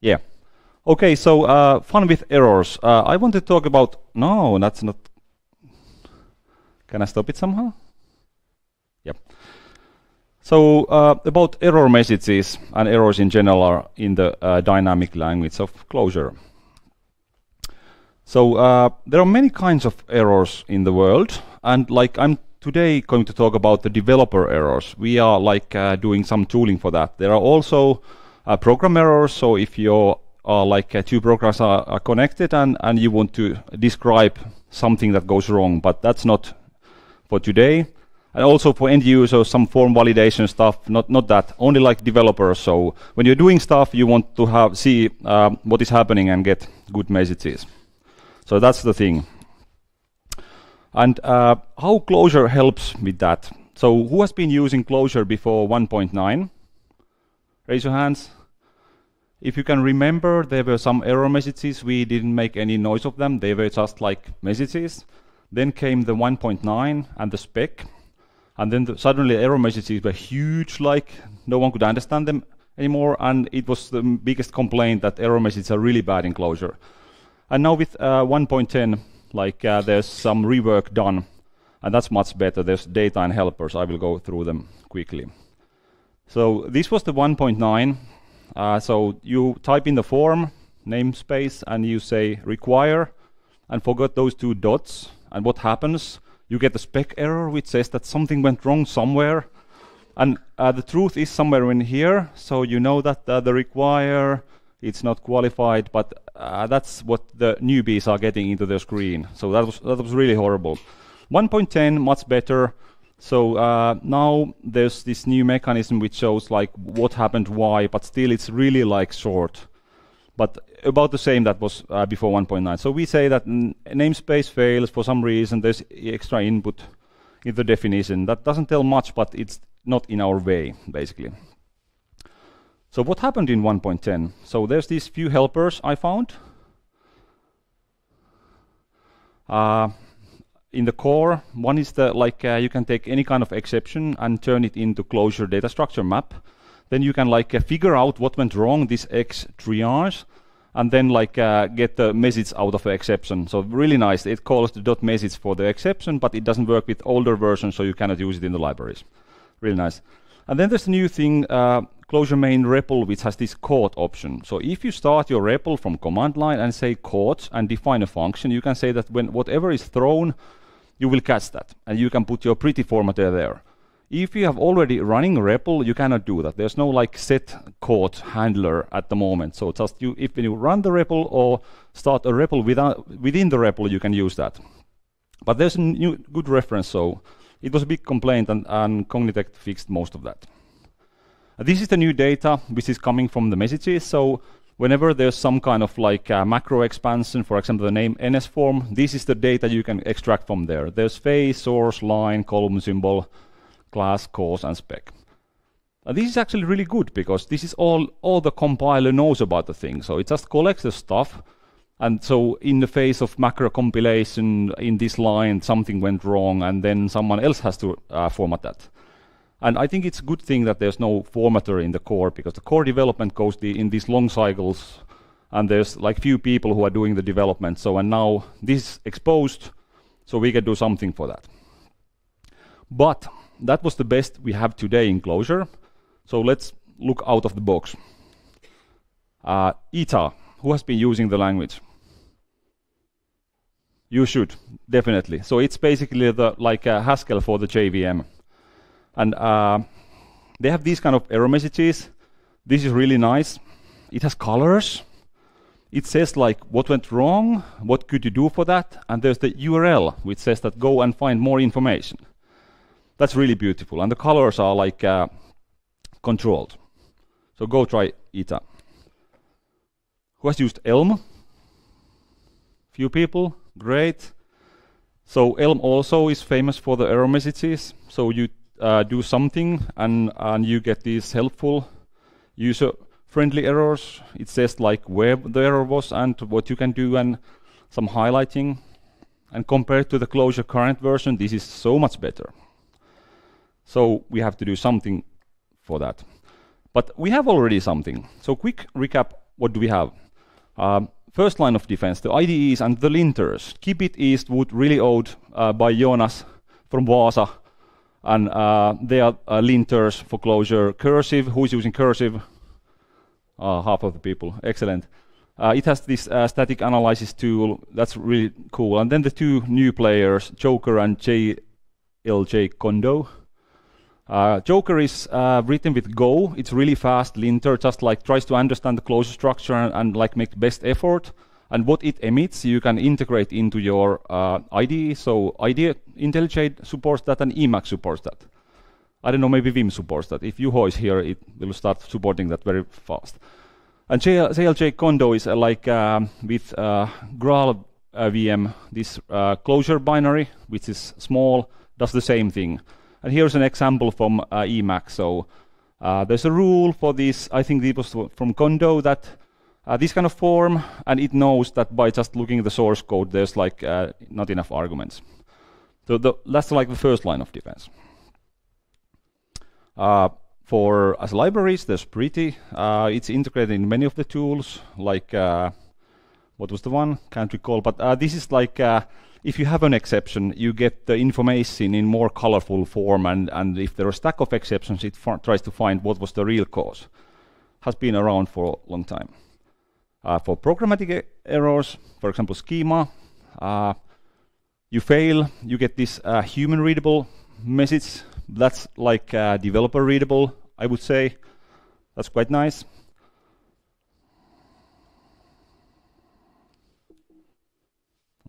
Yeah. Okay, so fun with errors. I want to talk about... No, that's not... Can I stop it somehow? Yep. So about error messages and errors in general are in the dynamic language of Clojure. So there are many kinds of errors in the world, and like I'm today going to talk about the developer errors. We are like doing some tooling for that. There are also program errors. So if your two programs are connected and you want to describe something that goes wrong, but that's not for today. And also for end users, some form validation stuff, not that, only like developers. So when you're doing stuff, you want to see what is happening and get good messages. So that's the thing. And how Clojure helps with that? So who has been using Clojure before 1.9? Raise your hands. If you can remember, there were some error messages. We didn't make any noise of them. They were just like messages. Then came the 1.9 and the spec. And then suddenly error messages were huge, like no one could understand them anymore. And it was the biggest complaint that error messages are really bad in Clojure. And now with 1.10, there's some rework done. And that's much better. There's data and helpers. I will go through them quickly. So this was the 1.9. So you type in the form, namespace, and you say require, and forgot those two dots. And what happens? You get a spec error which says that something went wrong somewhere. And the truth is somewhere in here. So you know that the require, it's not qualified, but that's what the newbies are getting into their screen. So that was really horrible. 1.10, much better. So now there's this new mechanism which shows like what happened, why, but still it's really like short. But about the same that was before 1.9. So we say that namespace fails for some reason. There's extra input in the definition. That doesn't tell much, but it's not in our way, basically. So what happened in 1.10? So there's these few helpers I found. In the core, one is the you can take any kind of exception and turn it into Clojure data structure map. Then you can figure out what went wrong, this X triage, and then get the message out of the exception. So really nice. It calls the .message for the exception, but it doesn't work with older versions, so you cannot use it in the libraries. Really nice. And then there's a new thing, Clojure main REPL, which has this caught option. So if you start your REPL from command line and say caught and define a function, you can say that when whatever is thrown, you will catch that, and you can put your pretty formatter there. If you have already running REPL, you cannot do that. There's no set caught handler at the moment. So just if you run the REPL or start a REPL within the REPL, you can use that. But there's a new good reference. So it was a big complaint, and Cognitect fixed most of that. This is the new data which is coming from the messages. So whenever there's some kind of macro expansion, for example, the name NS form, this is the data you can extract from there. There's phase, source, line, column symbol, class, cause, and spec. This is actually really good because this is all the compiler knows about the thing. So it just collects the stuff. And so in the phase of macro compilation, in this line, something went wrong, and then someone else has to format that. And I think it's a good thing that there's no formatter in the core, because the core development goes in these long cycles, and there's few people who are doing the development. So, and now this is exposed, so we can do something for that. But that was the best we have today in Clojure. So let's look out of the box. ETA, who has been using the language? You should, definitely. So it's basically the Haskell for the JVM. And they have these kind of error messages. This is really nice. It has colors. It says what went wrong, what could you do for that, and there's the URL which says that go and find more information. That's really beautiful, and the colors are controlled. So go try ETA. Who has used Elm? Few people, great. So Elm also is famous for the error messages. So you do something and you get these helpful user-friendly errors. It says where the error was and what you can do and some highlighting. And compared to the Clojure current version, this is so much better. So we have to do something for that. But we have already something. So quick recap what do we have? First line of defense, the IDEs and the linters. Keep it Eastwood, really old, by Jonas from Vaasa. And they are linters for Clojure. Cursive, who's using Cursive? Half of the people, excellent. It has this static analysis tool, that's really cool. And then the two new players, Joker and JLJ Kondo. Joker is written with Go. It's really fast linter, just like tries to understand the Clojure structure and like make the best effort. And what it emits, you can integrate into your IDE. So IDE IntelliJ supports that, and Emacs supports that. I don't know, maybe Vim supports that. If Juho is here, it will start supporting that very fast. And JLJ Kondo is like with Graal VM, this Clojure binary, which is small, does the same thing. And here's an example from Emacs. So there's a rule for this, I think it was from Kondo, that this kind of form, and it knows that by just looking at the source code, there's like not enough arguments. So that's like the first line of defense. For as libraries, there's Pretty. It's integrated in many of the tools, like what was the one? Can't recall. But this is like if you have an exception, you get the information in more colorful form, and if there are a stack of exceptions, it tries to find what was the real cause. Has been around for a long time. For programmatic errors, for example, Schema, you fail, you get this human-readable message. That's like developer-readable, I would say. That's quite nice.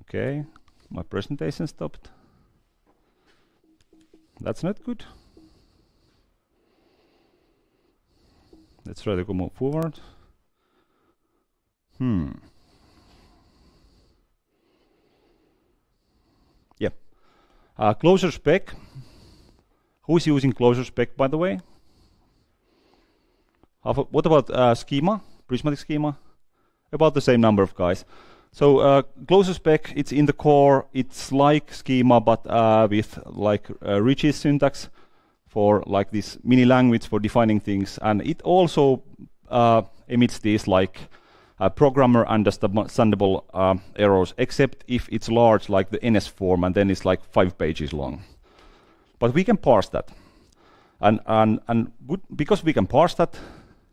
Okay, my presentation stopped. That's not good. Let's try to go move forward. Yeah. Clojure.spec. Who is using Clojure.spec, by the way? What about Schema, Prismatic Schema? About the same number of guys. So Clojure.spec, it's in the core. It's like Schema, but with like Rich's syntax for like this mini language for defining things, and it also emits these like programmer understandable errors, except if it's large, like the NS form, and then it's like 5 pages long. But we can parse that, and good, because we can parse that.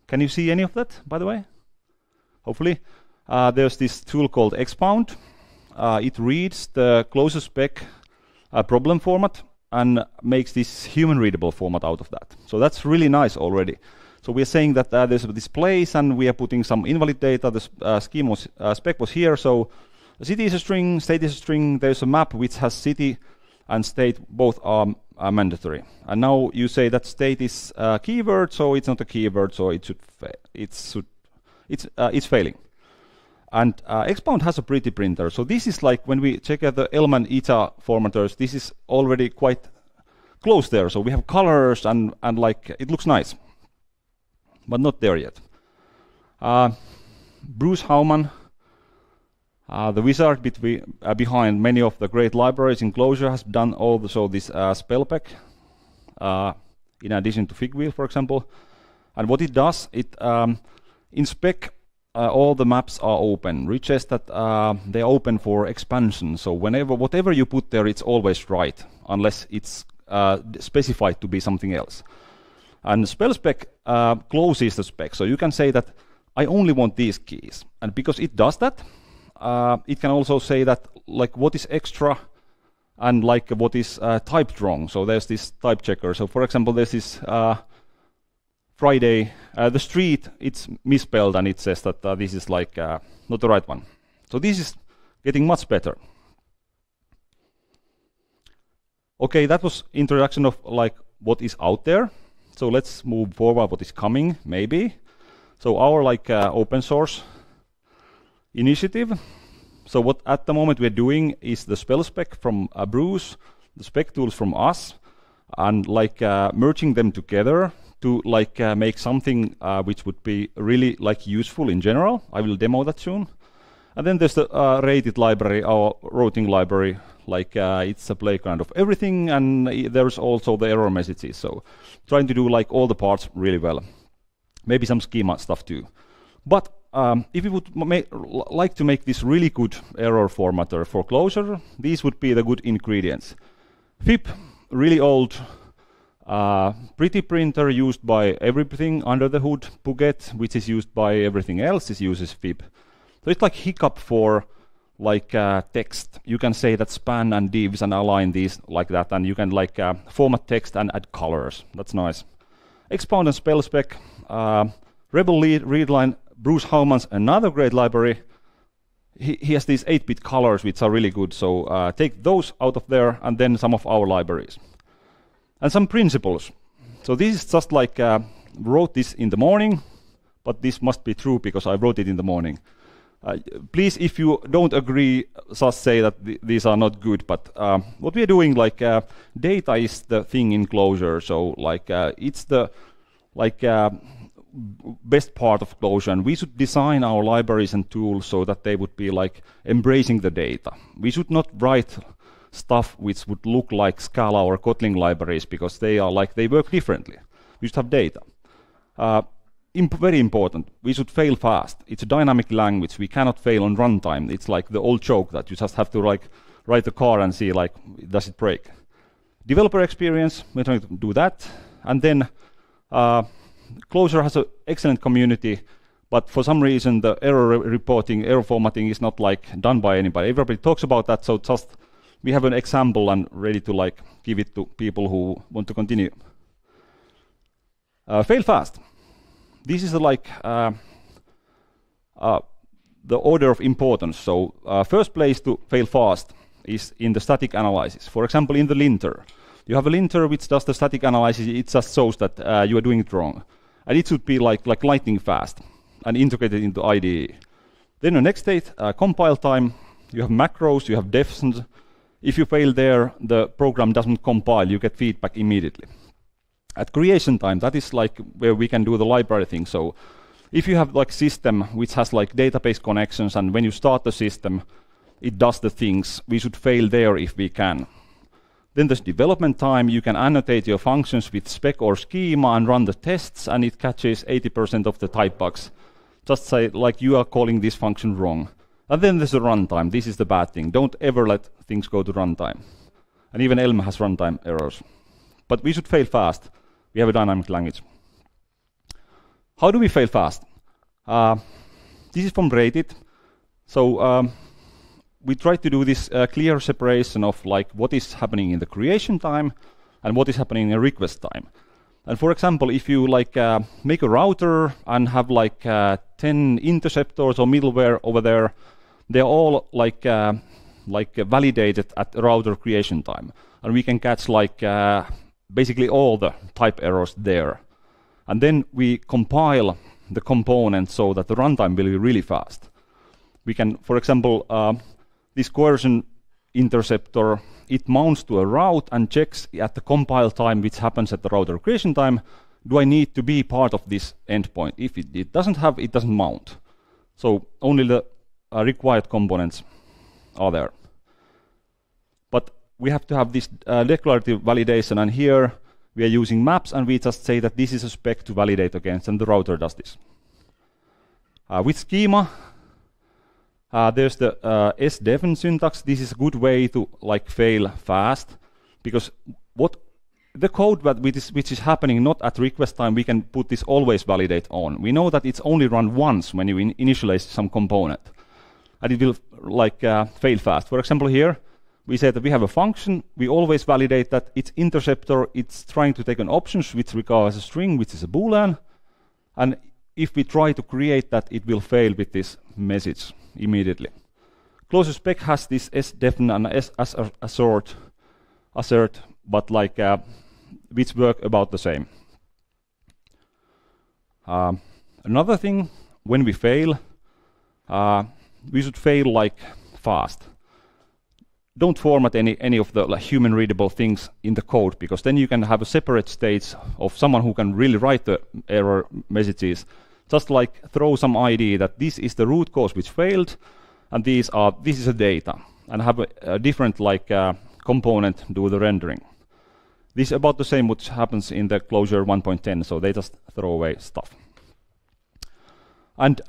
Can you see any of that, by the way? Hopefully, there's this tool called Expound. It reads the Clojure.spec problem format and makes this human-readable format out of that. So that's really nice already. So we're saying that there's this place, and we are putting some invalid data. The schema spec was here. So the city is a string, state is a string. There's a map which has city and state, both are mandatory. And now you say that state is a keyword, so it's not a keyword, so it should it's failing. And Expound has a pretty printer. So this is like when we check out the Elm and Ita formatters, this is already quite close there. So we have colors and like it looks nice, but not there yet. Bruce Hauman, the wizard behind many of the great libraries in Clojure, has done also this Spell-spec, in addition to Figwheel, for example. And what it does, it in spec, all the maps are open. Rich says that they are open for expansion. So whatever you put there, it's always right, unless it's specified to be something else. And Spell-spec closes the spec. So you can say that I only want these keys. And because it does that, it can also say that like what is extra and like what is typed wrong. So there's this type checker. So for example, there's this Friday, the street, it's misspelled, and it says that this is like not the right one. So this is getting much better. Okay, that was introduction of like what is out there. So let's move forward. What is coming, maybe. So our like open source initiative. So what at the moment we're doing is the Spell-spec from Bruce, the spec tools from us, and like merging them together to like make something which would be really like useful in general. I will demo that soon. And then there's the rated library, our routing library. Like it's a playground of everything, and there's also the error messages. So trying to do like all the parts really well. Maybe some schema stuff too. But if you would like to make this really good error formatter for Clojure, these would be the good ingredients. FIP, really old, pretty printer used by everything under the hood. Puget, which is used by everything else, uses FIP. So it's like Hiccup for like text. You can say that span and divs and align these like that, and you can like format text and add colors. That's nice. Expound and Spell-spec. Rebel readline. Bruce Hauman's another great library. He has these 8-bit colors which are really good. So take those out of there, and then some of our libraries. And some principles. So this is just like wrote this in the morning, but this must be true because I wrote it in the morning. Please, if you don't agree, just say that these are not good. But what we are doing, like data is the thing in Clojure. So like it's the best part of Clojure, and we should design our libraries and tools so that they would be like embracing the data. We should not write stuff which would look like Scala or Kotlin libraries because they work differently. We should have data. Very important, we should fail fast. It's a dynamic language. We cannot fail on runtime. It's like the old joke that you just have to like write the car and see like does it break. Developer experience, we're trying to do that. And then Clojure has an excellent community, but for some reason the error reporting, error formatting is not like done by anybody. Everybody talks about that, so just we have an example and ready to like give it to people who want to continue. Fail fast. This is like the order of importance. So first place to fail fast is in the static analysis. For example, in the linter. You have a linter which does the static analysis. It just shows that you are doing it wrong. And it should be like lightning fast and integrated into IDE. Then the next state, compile time. You have macros, you have defs. If you fail there, the program doesn't compile. You get feedback immediately. At creation time, that is like where we can do the library thing. So if you have like system which has like database connections, and when you start the system, it does the things, we should fail there if we can. Then there's development time. You can annotate your functions with spec or schema and run the tests, and it catches 80% of the type bugs. Just say like you are calling this function wrong. And then there's the runtime. This is the bad thing. Don't ever let things go to runtime. And even Elm has runtime errors. But we should fail fast. We have a dynamic language. How do we fail fast? This is from Rated. So we try to do this clear separation of like what is happening in the creation time and what is happening in request time. And for example, if you like make a router and have like 10 interceptors or middleware over there, they're all like validated at router creation time, and we can catch like basically all the type errors there. And then we compile the components so that the runtime will be really fast. We can, for example, this coercion interceptor, it mounts to a route and checks at the compile time, which happens at the router creation time, do I need to be part of this endpoint? If it doesn't have, it doesn't mount. So only the required components are there. But we have to have this declarative validation, and here we are using maps, and we just say that this is a spec to validate against, and the router does this. With schema, there's the sdefn syntax. This is a good way to like fail fast, because what the code which is happening not at request time, we can put this always validate on. We know that it's only run once when you initialize some component, and it will like fail fast. For example, here we say that we have a function. We always validate that its interceptor, it's trying to take an option which requires a string, which is a boolean, and if we try to create that, it will fail with this message immediately. Clojure.spec has this sdefn and assert, but like which work about the same. Another thing, when we fail, we should fail like fast. Don't format any of the like, human readable things in the code, because then you can have a separate stage of someone who can really write the error messages. Just like throw some ID that this is the root cause which failed, and this is a data, and have a different like component do the rendering. This is about the same which happens in the Clojure 1.10, so they just throw away stuff. And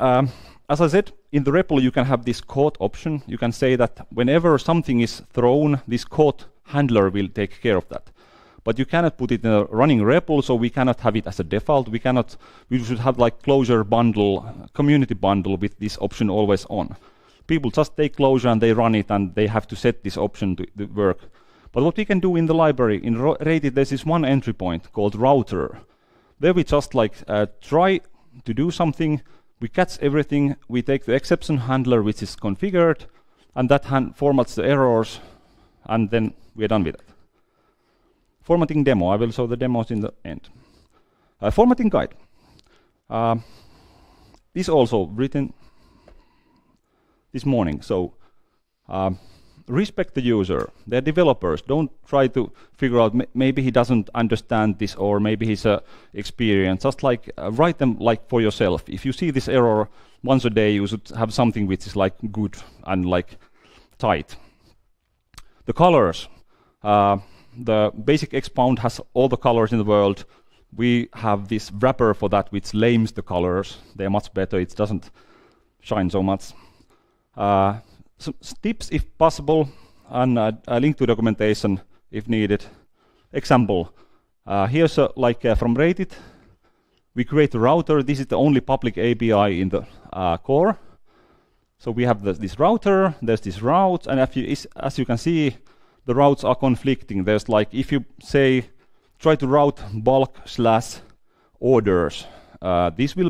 as I said, in the REPL you can have this caught option. You can say that whenever something is thrown, this caught handler will take care of that. But you cannot put it in a running REPL, so we cannot have it as a default. We should have like Clojure bundle, community bundle with this option always on. People just take Clojure and they run it, and they have to set this option to work. But what we can do in the library, in Rated, there's this one entry point called router. There we just like try to do something, we catch everything, we take the exception handler which is configured, and that formats the errors, and then we're done with it. Formatting demo, I will show the demos in the end. Formatting guide. This also written this morning, so respect the user. They're developers. Don't try to figure out maybe he doesn't understand this, or maybe he's experienced. Just like write them like for yourself. If you see this error once a day, you should have something which is like good and like tight. The colors. The basic Expound has all the colors in the world. We have this wrapper for that which lames the colors. They're much better. It doesn't shine so much. Some tips if possible, and a link to documentation if needed. Example, here's from Rated, we create a router. This is the only public API in the core. So we have this router, there's this route, and as you can see, the routes are conflicting. There's like, if you say, try to route bulk/orders, this will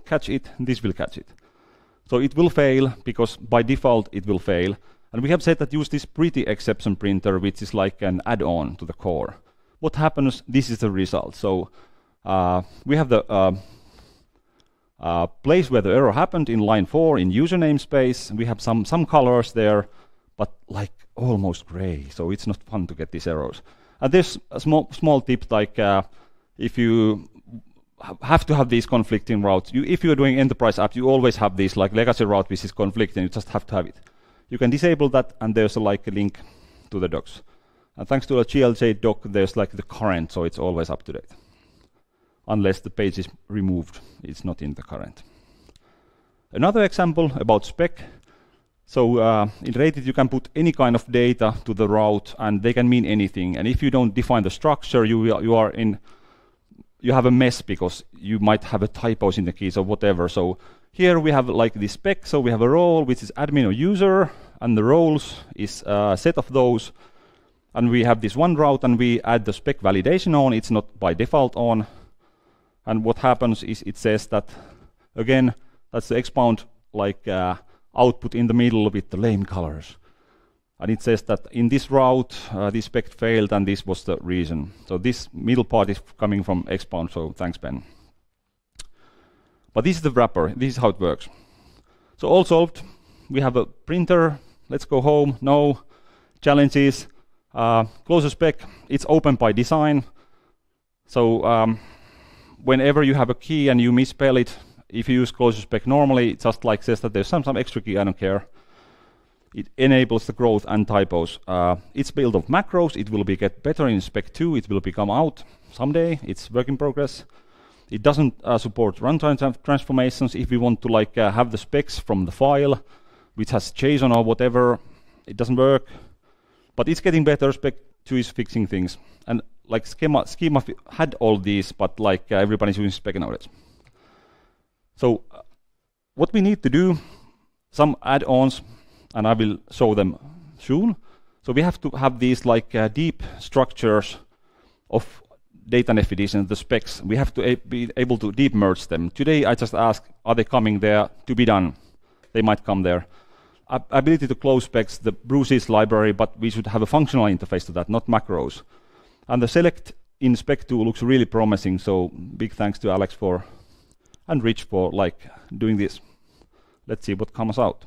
catch it, this will catch it. So it will fail, because by default it will fail. And we have said that use this pretty exception printer, which is like an add-on to the core. What happens? This is the result. So we have the place where the error happened in line 4 in user namespace. We have some colors there, but like almost gray. So it's not fun to get these errors. And there's a small tip, like if you have to have these conflicting routes. If you're doing enterprise apps, you always have this like legacy route which is conflicting. You just have to have it. You can disable that, and there's a link to the docs. And thanks to the GLJ doc, there's like the current, so it's always up to date. Unless the page is removed, it's not in the current. Another example about spec. So in Rated, you can put any kind of data to the route, and they can mean anything. And if you don't define the structure, you have a mess, because you might have a typos in the keys or whatever. So here we have like this spec. So we have a role which is admin or user, and the roles is a set of those. And we have this one route, and we add the spec validation on. It's not by default on. And what happens is it says that, again, that's the Expound output in the middle with the lame colors. And it says that in this route, this spec failed, and this was the reason. So this middle part is coming from Expound, so thanks, Ben. But this is the wrapper. This is how it works. So all solved. We have a printer. Let's go home. No challenges. Clojure.spec, it's open by design. So whenever you have a key and you misspell it, if you use Clojure.spec normally, it just like says that there's some extra key, I don't care. It enables the growth and typos. It's built of macros. It will get better in Spec 2. It will become out someday. It's work in progress. It doesn't support runtime transformations. If we want to have the specs from the file, which has JSON or whatever, it doesn't work. But it's getting better. Spec 2 is fixing things. And like Schema had all these, but everybody's using Spec nowadays. So what we need to do, some add-ons, and I will show them soon. So we have to have these deep structures of data definition, the specs. We have to be able to deep merge them. Today I just ask, are they coming there to be done? They might come there. Ability to close specs, the Bruce's library, but we should have a functional interface to that, not macros. And the select in Spec 2 looks really promising, so big thanks to Alex and Rich for doing this. Let's see what comes out.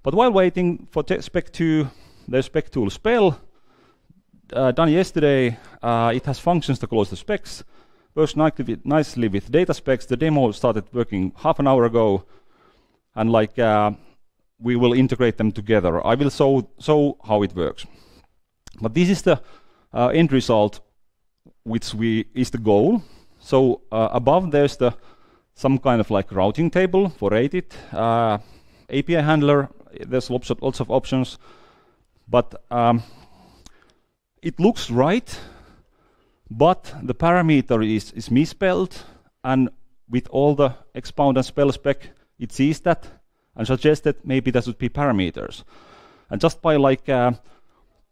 But while waiting for Spec 2, there's Spec tool Spell, done yesterday. It has functions to close the specs, works nicely with data specs. The demo started working half an hour ago, and we will integrate them together. I will show how it works. But this is the end result, which is the goal. So above there's the some kind of like routing table for rated, API handler. There's lots of options, but it looks right, but the parameter is misspelled, and with all the Expound and Spell-spec, it sees that and suggests that maybe there should be parameters. And just by like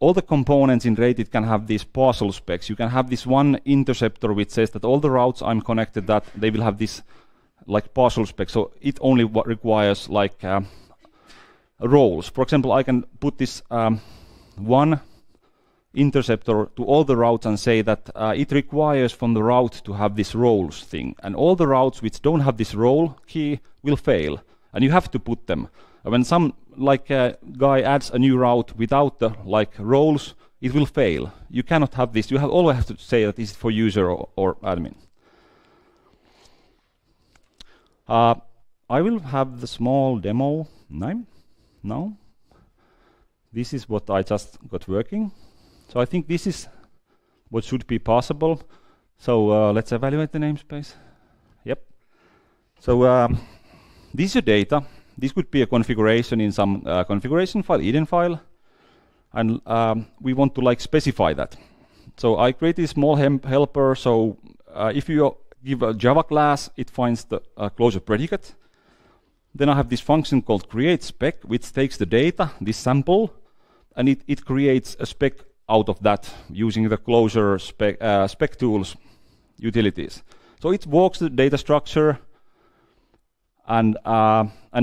all the components in rated can have these partial specs. You can have this one interceptor which says that all the routes I'm connected, that they will have this like partial spec. So it only requires like roles. For example, I can put this one interceptor to all the routes and say that it requires from the route to have this roles thing, and all the routes which don't have this role key will fail, and you have to put them. When some like guy adds a new route without the like roles, it will fail. You cannot have this. You always have to say that this is for user or admin. I will have the small demo now. This is what I just got working. So I think this is what should be possible. So let's evaluate the namespace. Yep. So this is your data. This could be a configuration in some configuration file, IDEN file, and we want to like specify that. So I created a small helper. So if you give a Java class, it finds the clojure predicate. Then I have this function called create_spec, which takes the data, this sample, and it creates a spec out of that using the clojure spec tools utilities. So it walks the data structure and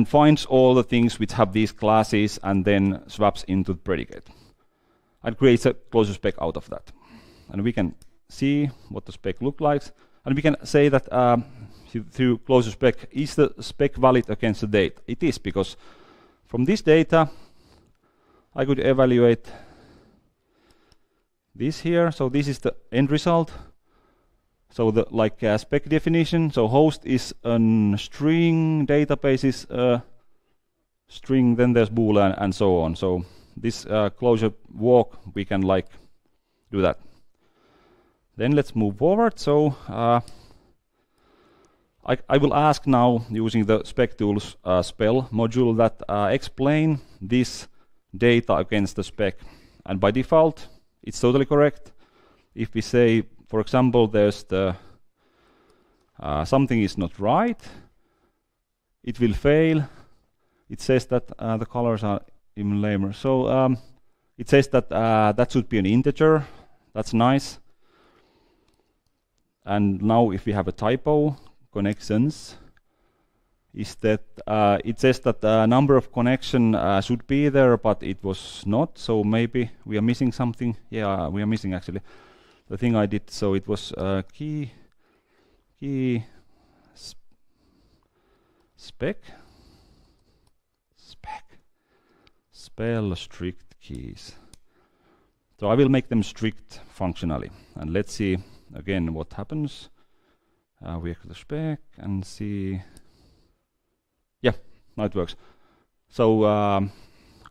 finds all the things which have these classes and then swaps into the predicate and creates a clojure spec out of that. And we can see what the spec looks like, and we can say that through clojure spec, is the spec valid against the data? It is, because from this data I could evaluate this here. So this is the end result. So the like spec definition. So host is a string, database is a string, then there's boolean and so on. So this clojure walk, we can like do that. Then let's move forward. So I will ask now using the spec tools spell module that explain this data against the spec, and by default it's totally correct. If we say, for example, there's the something is not right, it will fail. It says that the colors are even lamer. So it says that that should be an integer. That's nice. And now if we have a typo, connections, is that it says that the number of connection should be there, but it was not. So maybe we are missing something. Yeah, we are missing actually the thing I did. So it was key spec spell strict keys. So I will make them strict functionally, and let's see again what happens. We have the spec and see. Yeah, now it works. So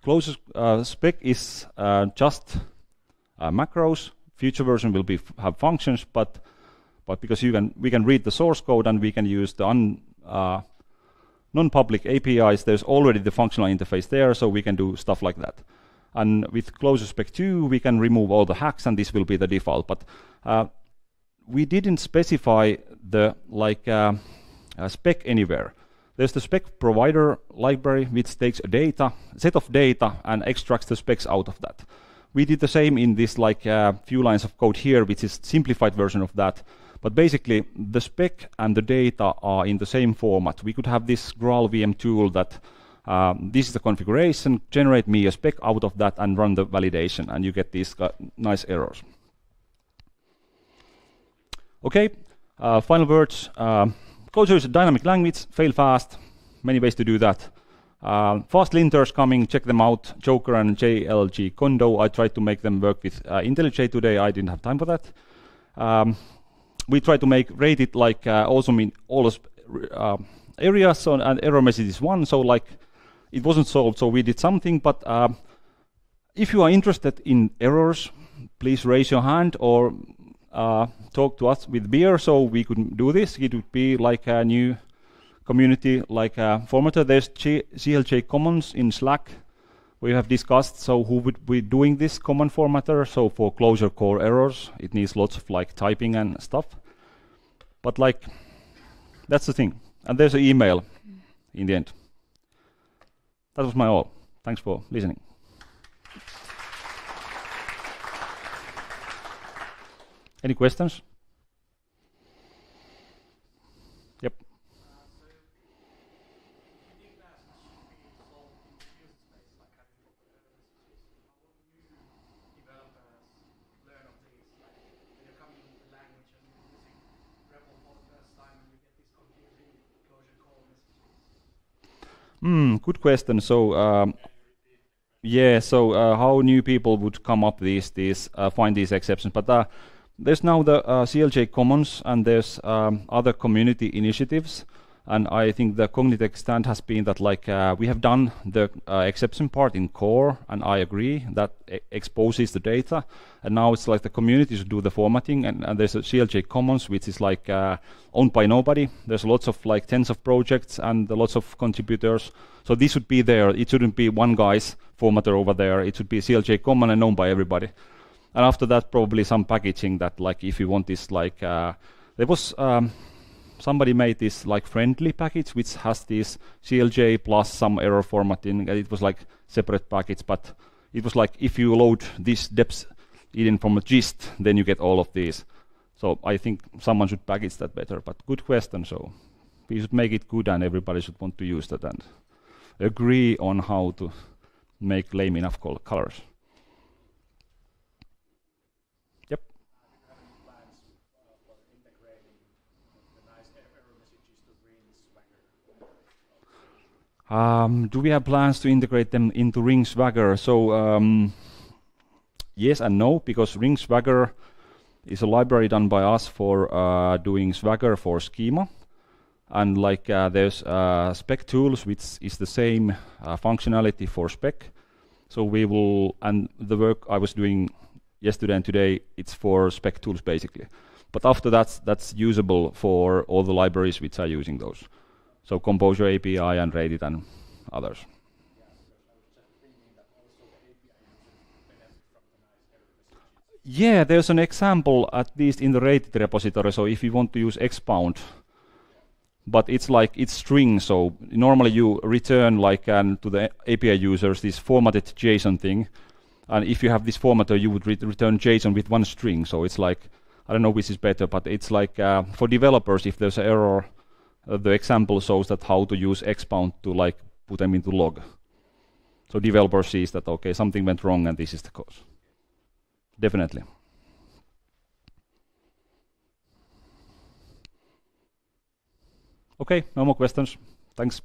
clojure spec is just macros. Future version will be have functions, but because we can read the source code and we can use the non-public APIs, there's already the functional interface there, so we can do stuff like that. And with clojure spec 2, we can remove all the hacks, and this will be the default. But we didn't specify the spec anywhere. There's the spec provider library, which takes a set of data and extracts the specs out of that. We did the same in this few lines of code here, which is simplified version of that. But basically, the spec and the data are in the same format. We could have this Graal VM tool that this is the configuration, generate me a spec out of that and run the validation, and you get these nice errors. Okay, final words. Clojure is a dynamic language, fail fast, many ways to do that. Fast linters coming, check them out. Joker and JLG Condo. I tried to make them work with IntelliJ today. I didn't have time for that. We try to make rated also mean all areas, so, and error message is 1. So it wasn't solved, so we did something. But if you are interested in errors, please raise your hand or talk to us with beer, so we could do this. It would be like a new community like formatter. There's CLJ Commons in Slack. We have discussed, so who would be doing this common formatter? So for Clojure core errors, it needs lots of like typing and stuff. But like, that's the thing. And there's an email in the end. That was my all. Thanks for listening. Any questions? Yep. Good question. So, yeah. So, how new people would come up find these exceptions? But there's now the CLJ Commons, and there's other community initiatives. And I think the Cognitech stand has been that like we have done the exception part in core, and I agree that exposes the data. And now it's like the community should do the formatting, and there's a CLJ Commons which is like owned by nobody. There's lots of like tens of projects and lots of contributors. So this should be there. It shouldn't be one guy's formatter over there. It should be CLJ Common and known by everybody. And after that, probably some packaging that like if you want this like there was. Somebody made this like friendly package which has this CLJ plus some error formatting, and it was like separate package, but it was like if you load this depth in from a gist, then you get all of these. So I think someone should package that better, but good question. So we should make it good and everybody should want to use that and agree on how to make lame enough colors. Yep. Do we have plans to integrate them into Ring Swagger? So yes and no, because Ring Swagger is a library done by us for doing Swagger for Schema, and like there's spec tools which is the same functionality for spec. So we will, and the work I was doing yesterday and today, it's for spec tools basically. But after that's usable for all the libraries which are using those. So Composer API and Rated and others. Yeah, there's an example at least in the Rated repository. So if you want to use Expound, but it's like it's string. So normally you return like to the API users this formatted JSON thing, and if you have this formatter, you would return JSON with one string. So it's like I don't know which is better, but it's like for developers, if there's an error. The example shows that how to use Expound to like put them into log. So developer sees that okay, something went wrong and this is the cause. Definitely. Okay, no more questions. Thanks.